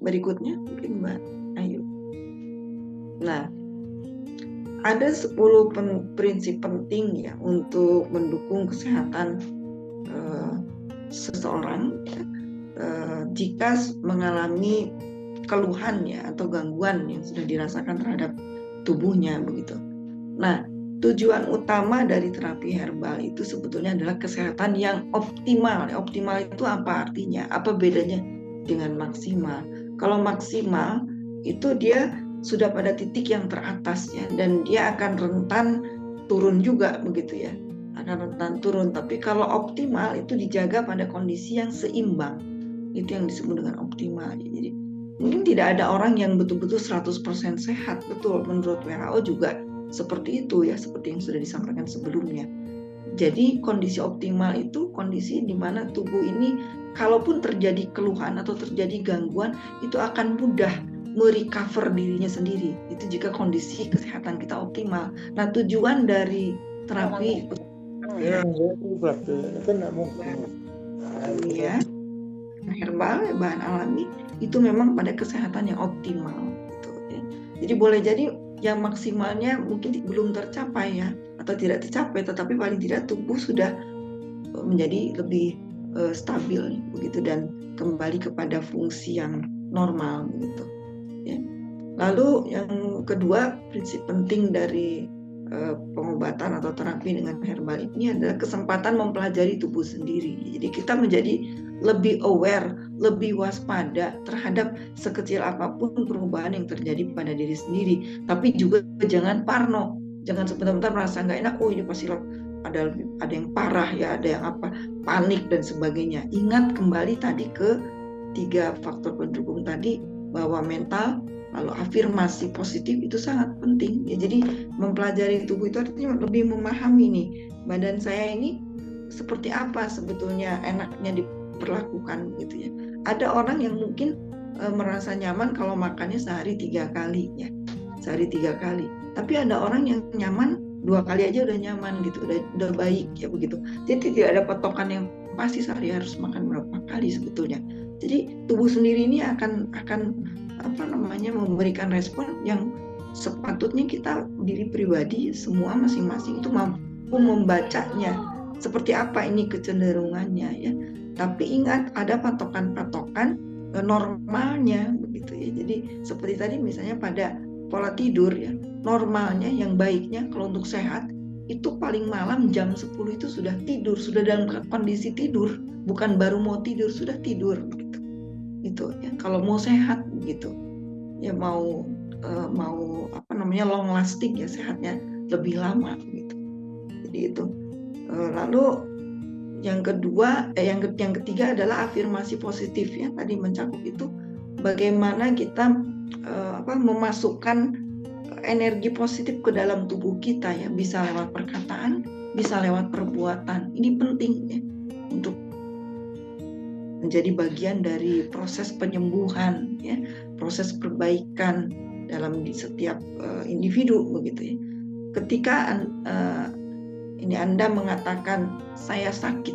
berikutnya mungkin Mbak Ayu. Nah, ada 10 prinsip penting ya untuk mendukung kesehatan seseorang ya, jika mengalami keluhan ya atau gangguan yang sudah dirasakan terhadap tubuhnya begitu. Nah, tujuan utama dari terapi herbal itu sebetulnya adalah kesehatan yang optimal. Optimal itu apa artinya? Apa bedanya dengan maksimal? Kalau maksimal itu dia sudah pada titik yang teratas ya, dan dia akan rentan turun juga begitu ya, akan rentan turun. Tapi kalau optimal itu dijaga pada kondisi yang seimbang, itu yang disebut dengan optimal. Jadi mungkin tidak ada orang yang betul-betul 100% sehat, betul, menurut WHO juga seperti itu ya, seperti yang sudah disampaikan sebelumnya. Jadi kondisi optimal itu kondisi di mana tubuh ini kalaupun terjadi keluhan atau terjadi gangguan itu akan mudah merecover dirinya sendiri. Itu jika kondisi kesehatan kita optimal. Nah, tujuan dari terapi ya, herbal, bahan alami itu memang pada kesehatan yang optimal gitu ya. Jadi boleh jadi yang maksimalnya mungkin belum tercapai ya, atau tidak tercapai, tetapi paling tidak tubuh sudah menjadi lebih stabil begitu dan kembali kepada fungsi yang normal begitu ya. Lalu yang kedua, prinsip penting dari pengobatan atau terapi dengan herbal ini adalah kesempatan mempelajari tubuh sendiri. Jadi kita menjadi lebih aware, lebih waspada terhadap sekecil apapun perubahan yang terjadi pada diri sendiri. Tapi juga jangan parno, jangan sebentar-bentar merasa nggak enak, oh ini pasti ada yang parah ya, ada yang apa, panik dan sebagainya. Ingat kembali tadi ke 3 faktor pendukung tadi, bahwa mental lalu afirmasi positif itu sangat penting ya. Jadi mempelajari tubuh itu artinya lebih memahami nih, badan saya ini seperti apa sebetulnya enaknya diperlakukan gitu ya. Ada orang yang mungkin merasa nyaman kalau makannya sehari 3 kali ya, sehari 3 kali. Tapi ada orang yang nyaman 2 kali aja udah nyaman gitu, udah baik ya begitu. Jadi tidak ada patokan yang pasti sehari harus makan berapa kali sebetulnya. Jadi tubuh sendiri ini akan memberikan respon yang sepatutnya kita diri pribadi semua masing-masing itu mampu membacanya seperti apa ini kecenderungannya ya. Tapi ingat ada patokan-patokan normalnya begitu ya. Jadi seperti tadi misalnya pada pola tidur ya, normalnya yang baiknya kalau untuk sehat itu paling malam jam 10 itu sudah tidur, sudah dalam kondisi tidur, bukan baru mau tidur, sudah tidur gitu. Itu ya kalau mau sehat begitu. Ya mau long lasting ya, sehatnya lebih lama gitu. Jadi itu. Lalu yang kedua, yang ketiga adalah afirmasi positif ya. Tadi mencakup itu bagaimana kita memasukkan energi positif ke dalam tubuh kita ya, bisa lewat perkataan, bisa lewat perbuatan. Ini penting ya untuk menjadi bagian dari proses penyembuhan ya, proses perbaikan dalam setiap individu begitu ya. Ketika Anda mengatakan saya sakit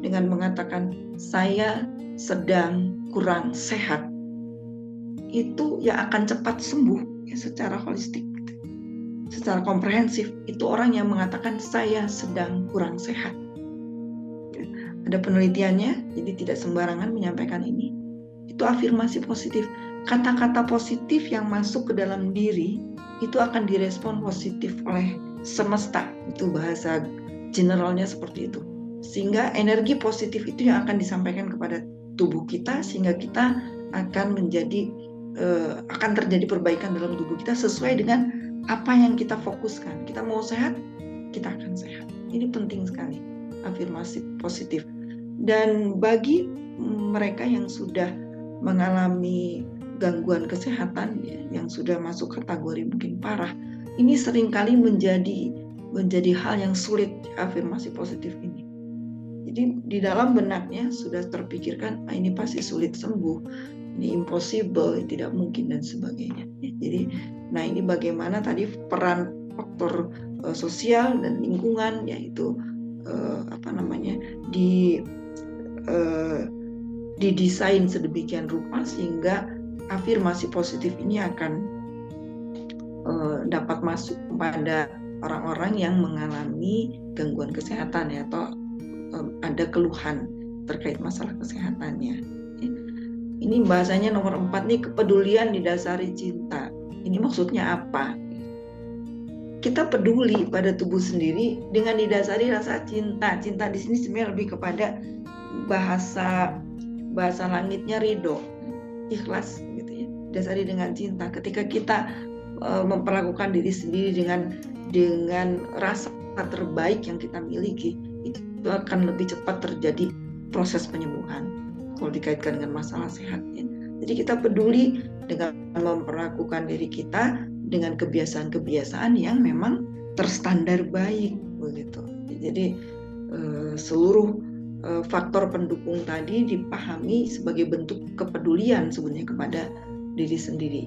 dengan mengatakan saya sedang kurang sehat, itu ya akan cepat sembuh ya, secara holistik gitu. Secara komprehensif itu orang yang mengatakan saya sedang kurang sehat. Ada penelitiannya, jadi tidak sembarangan menyampaikan ini. Itu afirmasi positif. Kata-kata positif yang masuk ke dalam diri itu akan direspon positif oleh semesta. Itu bahasa generalnya seperti itu. Sehingga energi positif itu yang akan disampaikan kepada tubuh kita, sehingga kita akan akan terjadi perbaikan dalam tubuh kita sesuai dengan apa yang kita fokuskan. Kita mau sehat, kita akan sehat. Ini penting sekali, afirmasi positif. Dan bagi mereka yang sudah mengalami gangguan kesehatan ya, yang sudah masuk kategori mungkin parah, ini seringkali menjadi hal yang sulit, afirmasi positif ini. Jadi di dalam benaknya sudah terpikirkan ini pasti sulit sembuh, ini impossible, tidak mungkin dan sebagainya ya. Jadi ini bagaimana tadi peran faktor sosial dan lingkungan, yaitu didesain sedemikian rupa sehingga afirmasi positif ini akan dapat masuk kepada orang-orang yang mengalami gangguan kesehatan ya, atau ada keluhan terkait masalah kesehatannya. Ini bahasanya nomor 4 nih, kepedulian didasari cinta. Ini maksudnya apa? Kita peduli pada tubuh sendiri dengan didasari rasa cinta. Cinta di sini sebenarnya lebih kepada bahasa langitnya ridho, ikhlas gitu ya. Dasari dengan cinta. Ketika kita memperlakukan diri sendiri dengan rasa terbaik yang kita miliki, itu akan lebih cepat terjadi proses penyembuhan kalau dikaitkan dengan masalah sehatnya. Jadi kita peduli dengan memperlakukan diri kita dengan kebiasaan-kebiasaan yang memang terstandar baik begitu. Jadi seluruh faktor pendukung tadi dipahami sebagai bentuk kepedulian sebenarnya kepada diri sendiri.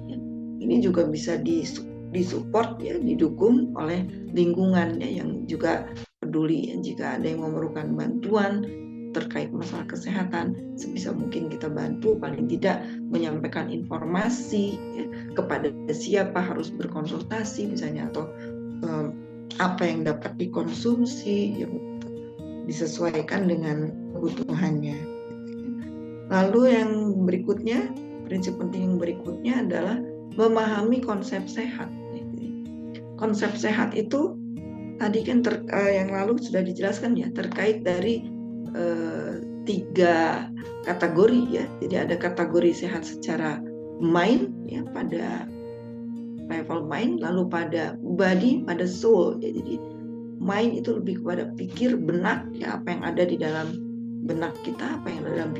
Ini juga bisa disupport ya, didukung oleh lingkungan ya, yang juga peduli. Jika ada yang memerlukan bantuan terkait masalah kesehatan, sebisa mungkin kita bantu, paling tidak menyampaikan informasi ya, kepada siapa harus berkonsultasi misalnya, atau apa yang dapat dikonsumsi ya, disesuaikan dengan kebutuhannya. Lalu yang berikutnya, prinsip penting yang berikutnya adalah memahami konsep sehat. Konsep sehat itu tadi kan yang lalu sudah dijelaskan ya, terkait dari 3 kategori ya. Jadi ada kategori sehat secara mind ya, pada level mind, lalu pada body, pada soul ya. Jadi mind itu lebih kepada pikir, benak ya, apa yang ada di dalam benak kita, apa yang ada dalam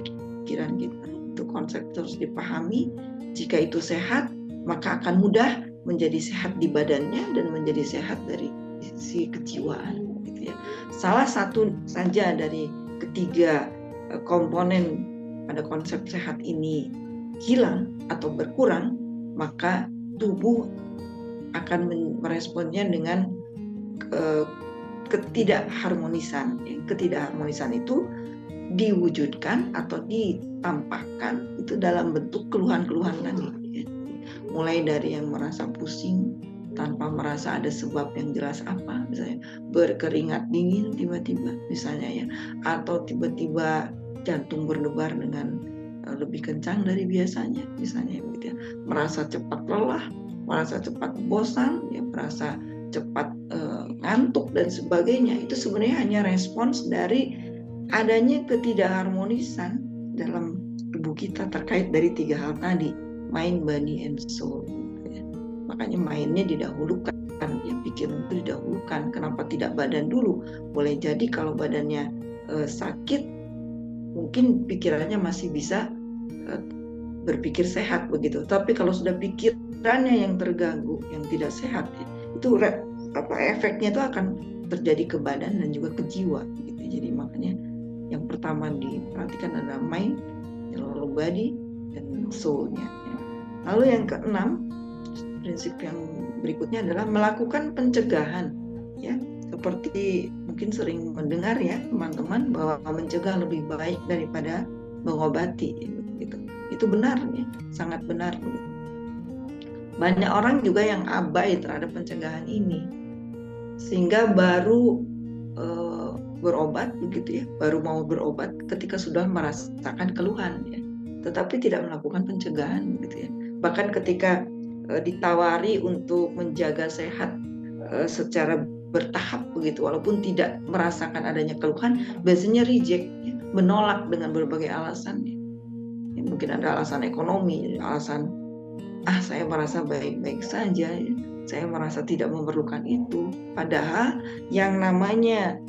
pikiran kita. Itu konsep harus dipahami. Jika itu sehat, maka akan mudah menjadi sehat di badannya dan menjadi sehat dari sisi kejiwaan gitu ya. Salah satu saja dari ketiga komponen pada konsep sehat ini hilang atau berkurang, maka tubuh akan meresponnya dengan ketidakharmonisan. Ketidakharmonisan itu diwujudkan atau ditampakkan itu dalam bentuk keluhan-keluhan tadi. Mulai dari yang merasa pusing tanpa merasa ada sebab yang jelas apa, misalnya berkeringat dingin tiba-tiba misalnya ya, atau tiba-tiba jantung berdebar dengan lebih kencang dari biasanya misalnya begitu ya, merasa cepat lelah, merasa cepat bosan ya, merasa cepat ngantuk dan sebagainya. Itu sebenarnya hanya respons dari adanya ketidakharmonisan dalam tubuh kita terkait dari 3 hal tadi, mind, body, and soul. Makanya mindnya didahulukan, ya, pikiran itu didahulukan. Kenapa tidak badan dulu? Boleh jadi kalau badannya sakit, mungkin pikirannya masih bisa berpikir sehat begitu. Tapi kalau sudah pikirannya yang terganggu, yang tidak sehat, itu efeknya itu akan terjadi ke badan dan juga ke jiwa. Gitu. Jadi makanya yang pertama diperhatikan adalah mind, lalu body, dan soul-nya. Lalu yang keenam, prinsip yang berikutnya adalah melakukan pencegahan ya, seperti mungkin sering mendengar ya teman-teman bahwa mencegah lebih baik daripada mengobati gitu. Itu benar ya, sangat benar. Banyak orang juga yang abai terhadap pencegahan ini sehingga baru berobat begitu ya, baru mau berobat ketika sudah merasakan keluhan ya, tetapi tidak melakukan pencegahan gitu ya. Bahkan ketika ditawari untuk menjaga sehat secara bertahap begitu, walaupun tidak merasakan adanya keluhan, biasanya reject, ya, menolak dengan berbagai alasan. Ya, mungkin ada alasan ekonomi, alasan saya merasa baik-baik saja, ya, saya merasa tidak memerlukan itu. Padahal yang namanya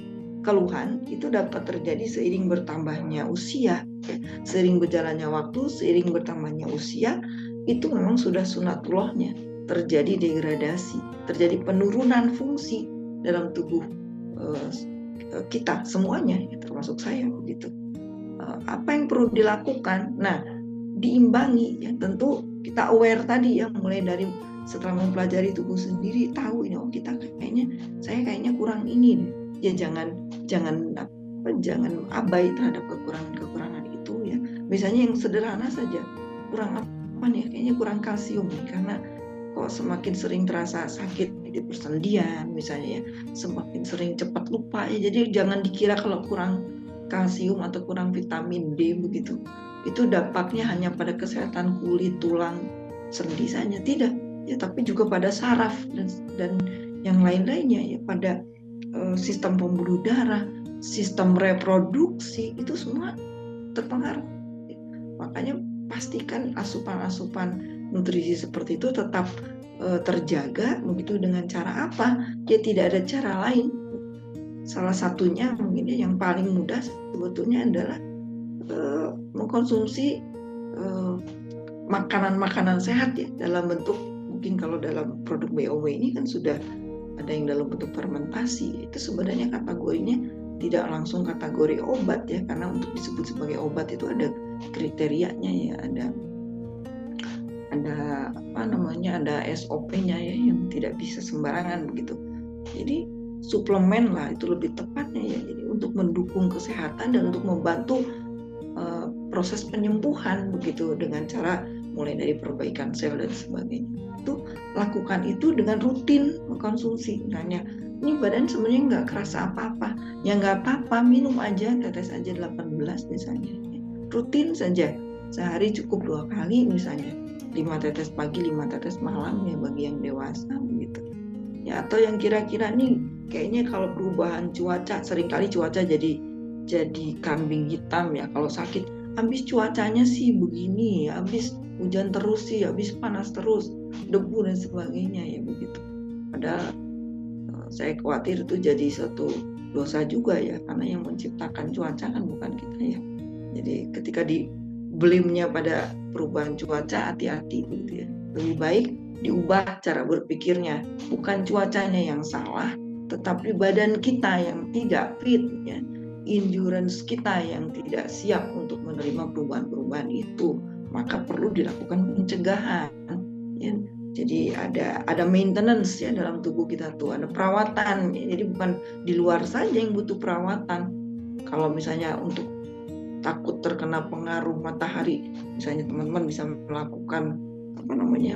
keluhan itu dapat terjadi seiring bertambahnya usia, ya. Seiring berjalannya waktu, seiring bertambahnya usia, itu memang sudah sunatullahnya, terjadi degradasi, terjadi penurunan fungsi dalam tubuh kita semuanya, termasuk saya begitu. Apa yang perlu dilakukan? Nah, diimbangi ya, tentu kita aware tadi ya, mulai dari setelah mempelajari tubuh sendiri, tahu ini saya kayaknya kurang ini nih. Ya jangan abai terhadap kekurangan itu ya. Misalnya yang sederhana saja, kurang apa apa nih, kayaknya kurang kalsium nih, karena kok semakin sering terasa sakit di persendian misalnya ya, semakin sering cepat lupa ya. Jadi jangan dikira kalau kurang kalsium atau kurang vitamin D begitu, itu dampaknya hanya pada kesehatan kulit, tulang, sendi saja, tidak ya, tapi juga pada saraf dan yang lain-lainnya ya, pada sistem pembuluh darah, sistem reproduksi, itu semua terpengaruh. Makanya pastikan asupan-asupan nutrisi seperti itu tetap terjaga. Begitu dengan cara apa? Ya tidak ada cara lain. Salah satunya mungkin yang paling mudah sebetulnya adalah mengkonsumsi makanan-makanan sehat ya, dalam bentuk, mungkin kalau dalam produk BOW ini kan sudah ada yang dalam bentuk fermentasi. Itu sebenarnya kategorinya tidak langsung kategori obat ya, karena untuk disebut sebagai obat itu ada kriterianya ya, ada SOP-nya ya, yang tidak bisa sembarangan begitu. Jadi suplemen lah itu lebih tepatnya ya, jadi untuk mendukung kesehatan dan untuk membantu proses penyembuhan begitu, dengan cara mulai dari perbaikan sel dan sebagainya. Itu lakukan itu dengan rutin mengkonsumsi. Misalnya ini badan sebenarnya nggak kerasa apa-apa, ya nggak apa-apa, minum aja, tetes aja 18 misalnya, rutin saja, sehari cukup 2 kali misalnya, 5 tetes pagi 5 tetes malam ya bagi yang dewasa gitu ya. Atau yang kira-kira nih kayaknya kalau perubahan cuaca, seringkali cuaca jadi kambing hitam ya kalau sakit, habis cuacanya sih begini, habis hujan terus sih, habis panas terus, debu dan sebagainya ya begitu. Padahal saya khawatir itu jadi satu dosa juga ya, karena yang menciptakan cuaca kan bukan kita ya. Jadi ketika dibelimnya pada perubahan cuaca, hati-hati gitu ya. Lebih baik diubah cara berpikirnya, bukan cuacanya yang salah, tetapi badan kita yang tidak fit ya, endurance kita yang tidak siap untuk menerima perubahan-perubahan itu, maka perlu dilakukan pencegahan ya. Jadi ada maintenance ya dalam tubuh kita tuh, ada perawatan ya. Jadi bukan di luar saja yang butuh perawatan. Kalau misalnya untuk takut terkena pengaruh matahari, misalnya teman-teman bisa melakukan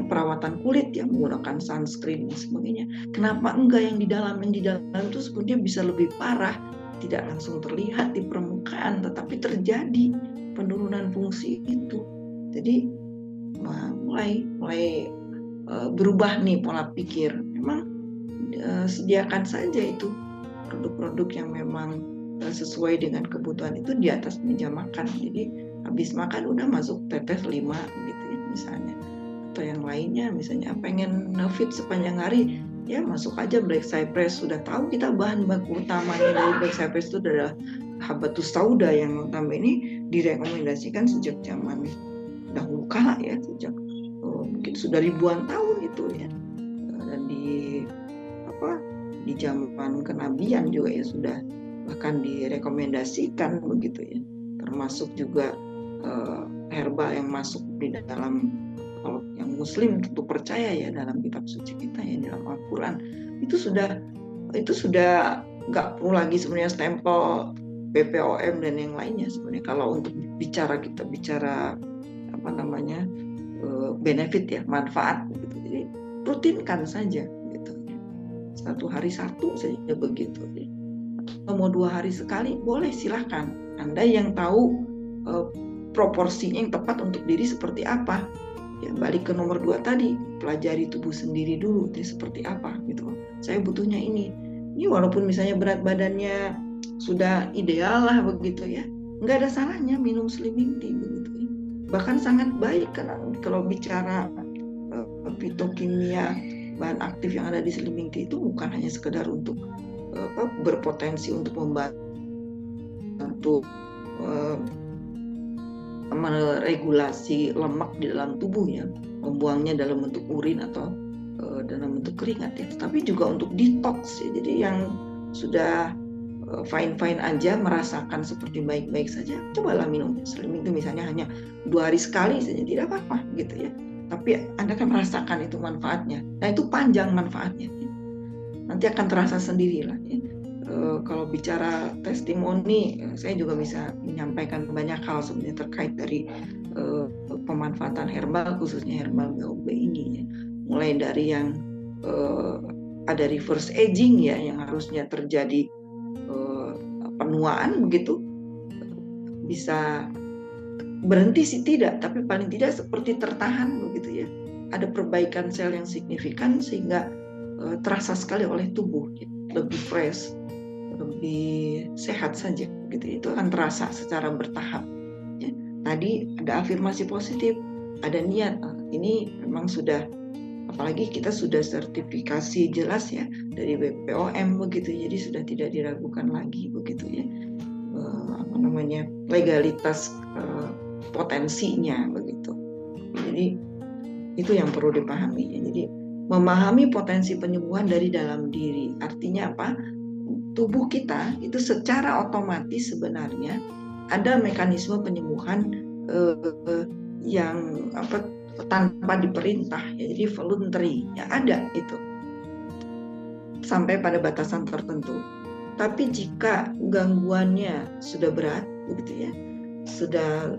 perawatan kulit ya, menggunakan sunscreen dan sebagainya. Kenapa enggak yang di dalam? Yang di dalam itu sebenarnya bisa lebih parah, tidak langsung terlihat di permukaan, tetapi terjadi penurunan fungsi itu. Jadi mulai berubah nih pola pikir. Memang sediakan saja itu produk-produk yang memang sesuai dengan kebutuhan itu di atas meja makan. Jadi habis makan udah masuk tetes 5 gitu ya misalnya. Atau yang lainnya misalnya pengen fit sepanjang hari, ya masuk aja black cypress. Sudah tahu kita bahan baku utamanya dari black cypress itu adalah habatus sauda, yang notabene ini direkomendasikan sejak zaman dahulu kala ya, sejak mungkin sudah ribuan tahun itu ya. Dan di zaman kenabian juga ya sudah bahkan direkomendasikan begitu ya. Termasuk juga herbal yang masuk di dalam, kalau yang muslim tentu percaya ya dalam kitab suci kita ya, dalam Al-Quran itu sudah nggak perlu lagi sebenarnya stempel BPOM dan yang lainnya sebenarnya. Kalau untuk kita bicara benefit ya, manfaat gitu. Jadi rutinkan saja gitu. 1 hari 1 saja begitu ya. Atau mau 2 hari sekali boleh, silahkan. Anda yang tahu proporsinya yang tepat untuk diri seperti apa. Ya, balik ke nomor 2 tadi, pelajari tubuh sendiri dulu, dia seperti apa gitu. Saya butuhnya ini walaupun misalnya berat badannya sudah ideal lah begitu ya, nggak ada salahnya minum slimming tea begitu ya. Bahkan sangat baik, karena kalau bicara fitokimia bahan aktif yang ada di slimming tea itu bukan hanya sekedar untuk berpotensi untuk membantu meregulasi lemak di dalam tubuh ya, membuangnya dalam bentuk urin atau dalam bentuk keringat ya, tapi juga untuk detox ya. Jadi yang sudah fine-fine aja, merasakan seperti baik-baik saja, cobalah minum slimming itu misalnya hanya 2 hari sekali saja, tidak apa-apa gitu ya. Tapi Anda akan merasakan itu manfaatnya. Nah itu panjang manfaatnya ya. Nanti akan terasa sendirilah ya. Kalau bicara testimoni, saya juga bisa menyampaikan banyak hal sebenarnya terkait dari pemanfaatan herbal, khususnya herbal BOB ini ya. Mulai dari yang ada reverse aging ya, yang harusnya terjadi penuaan begitu, bisa berhenti sih tidak, tapi paling tidak seperti tertahan begitu ya. Ada perbaikan sel yang signifikan sehingga terasa sekali oleh tubuh, lebih fresh, lebih sehat saja gitu. Itu akan terasa secara bertahap ya. Tadi ada afirmasi positif, ada niat. Ini memang sudah, apalagi kita sudah sertifikasi jelas ya dari BPOM begitu, jadi sudah tidak diragukan lagi begitu ya, legalitas potensinya begitu. Jadi itu yang perlu dipahami ya. Jadi memahami potensi penyembuhan dari dalam diri, artinya apa? Tubuh kita itu secara otomatis sebenarnya ada mekanisme penyembuhan yang tanpa diperintah ya, jadi voluntary ya, ada itu sampai pada batasan tertentu. Tapi jika gangguannya sudah berat begitu ya, sudah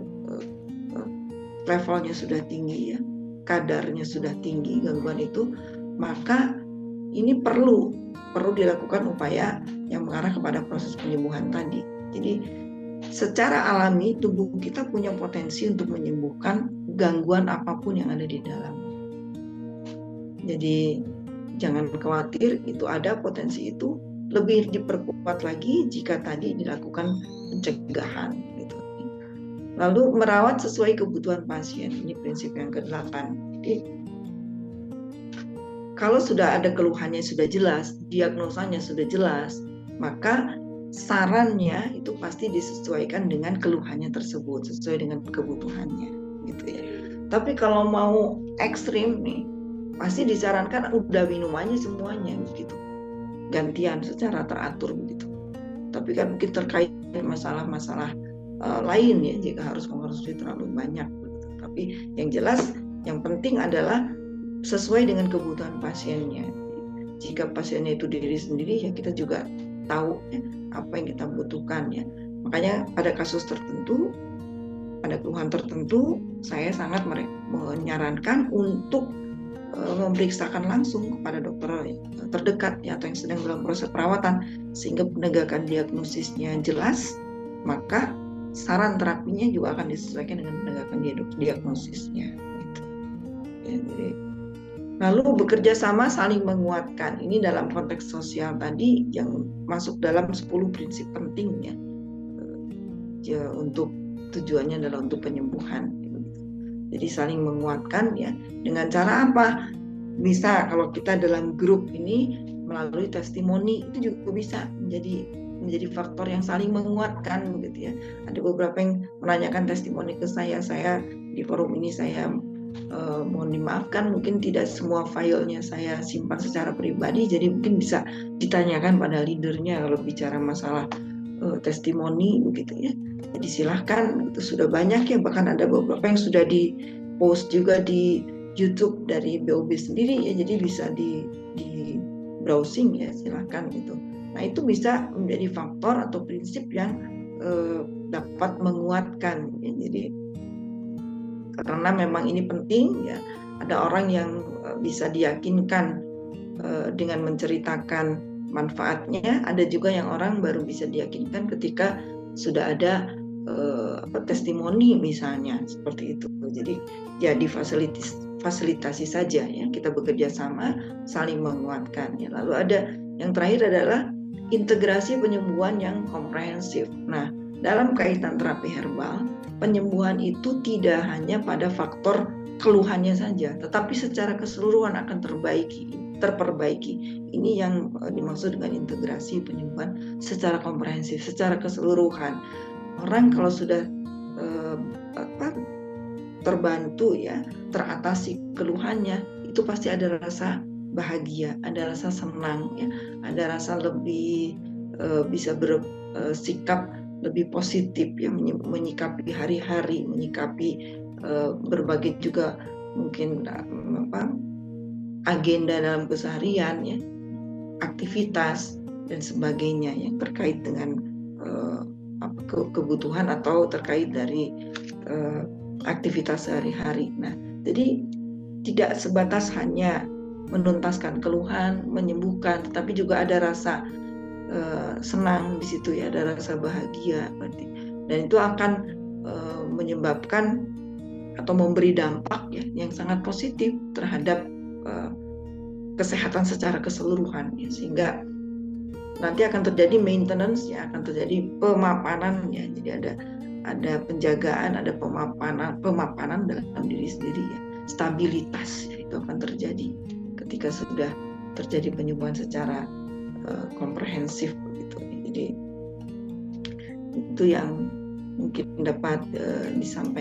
levelnya sudah tinggi ya, kadarnya sudah tinggi gangguan itu, maka ini perlu dilakukan upaya yang mengarah kepada proses penyembuhan tadi. Jadi secara alami tubuh kita punya potensi untuk menyembuhkan gangguan apapun yang ada di dalam. Jadi jangan khawatir, itu ada potensi itu, lebih diperkuat lagi jika tadi dilakukan pencegahan gitu. Lalu merawat sesuai kebutuhan pasien, ini prinsip yang ke-8. Jadi kalau sudah ada keluhannya sudah jelas, diagnosanya sudah jelas, maka sarannya itu pasti disesuaikan dengan keluhannya tersebut, sesuai dengan kebutuhannya gitu ya. Tapi kalau mau ekstrim nih, pasti disarankan udah minum aja semuanya begitu, gantian secara teratur begitu. Tapi kan mungkin terkait masalah-masalah lain ya, jika harus mengkonsumsi terlalu banyak begitu. Tapi yang jelas yang penting adalah sesuai dengan kebutuhan pasiennya. Jika pasiennya itu diri sendiri ya, kita juga tahu ya, apa yang kita butuhkan ya. Makanya pada kasus tertentu, pada keluhan tertentu, saya sangat menyarankan untuk memeriksakan langsung kepada dokter terdekat ya, atau yang sedang dalam proses perawatan, sehingga penegakan diagnosisnya jelas, maka saran terapinya juga akan disesuaikan dengan penegakan diagnosisnya gitu. Ya, jadi lalu bekerja sama saling menguatkan, ini dalam konteks sosial tadi yang masuk dalam 10 prinsip penting ya, untuk tujuannya adalah untuk penyembuhan. Jadi saling menguatkan ya, dengan cara apa? Bisa kalau kita dalam grup ini melalui testimoni, itu juga bisa menjadi faktor yang saling menguatkan begitu ya. Ada beberapa yang menanyakan testimoni ke saya di forum ini saya mohon dimaafkan, mungkin tidak semua filenya saya simpan secara pribadi, jadi mungkin bisa ditanyakan pada leadernya kalau bicara masalah testimoni begitu ya. Jadi silahkan, itu sudah banyak ya, bahkan ada beberapa yang sudah di post juga di YouTube dari BOB sendiri ya, jadi bisa di browsing ya, silahkan gitu. Nah itu bisa menjadi faktor atau prinsip yang dapat menguatkan ya. Jadi karena memang ini penting ya, ada orang yang bisa diyakinkan dengan menceritakan manfaatnya, ada juga yang orang baru bisa diyakinkan ketika sudah ada testimoni misalnya, seperti itu. Jadi ya difasilitasi saja ya, kita bekerja sama saling menguatkan ya. Lalu ada yang terakhir adalah integrasi penyembuhan yang komprehensif. Nah, dalam kaitan terapi herbal, penyembuhan itu tidak hanya pada faktor keluhannya saja, tetapi secara keseluruhan akan terperbaiki. Ini yang dimaksud dengan integrasi penyembuhan secara komprehensif, secara keseluruhan. Orang kalau sudah terbantu ya, teratasi keluhannya, itu pasti ada rasa bahagia, ada rasa senang ya, ada rasa lebih bisa bersikap lebih positif ya, menyikapi hari-hari, menyikapi berbagai juga mungkin agenda dalam keseharian ya, aktivitas dan sebagainya yang terkait dengan kebutuhan atau terkait dari aktivitas sehari-hari. Nah, jadi tidak sebatas hanya menuntaskan keluhan, menyembuhkan, tetapi juga ada rasa senang di situ ya, ada rasa bahagia berarti. Dan itu akan menyebabkan atau memberi dampak ya yang sangat positif terhadap kesehatan secara keseluruhan ya, sehingga nanti akan terjadi maintenance ya, akan terjadi pemapanan ya. Jadi ada penjagaan, ada pemapanan dalam diri sendiri ya. Stabilitas ya, itu akan terjadi ketika sudah terjadi penyembuhan secara komprehensif begitu. Jadi itu yang mungkin dapat disampaikan.